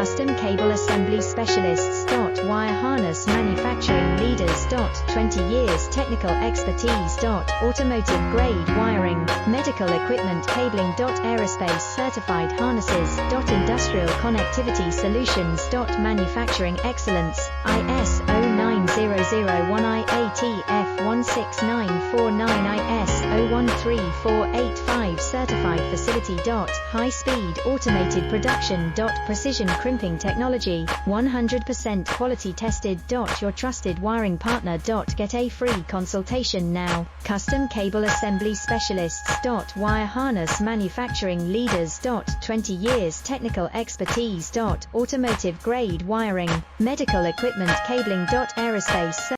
Custom Cable Assembly Specialists. Wire harness manufacturing leaders. 20 years technical expertise. Automotive grade wiring, medical equipment cabling. Aerospace certified harnesses. Industrial connectivity solutions. Manufacturing excellence. ISO 9001 IATF 16949 ISO 13485 certified facility. High speed automated production. Precision crimping technology, 100% quality tested. Your trusted wiring partner. Get a free consultation now. Custom Cable Assembly Specialists. Wire harness manufacturing leaders. 20 years technical expertise. Automotive grade wiring, medical equipment cabling. Aerospace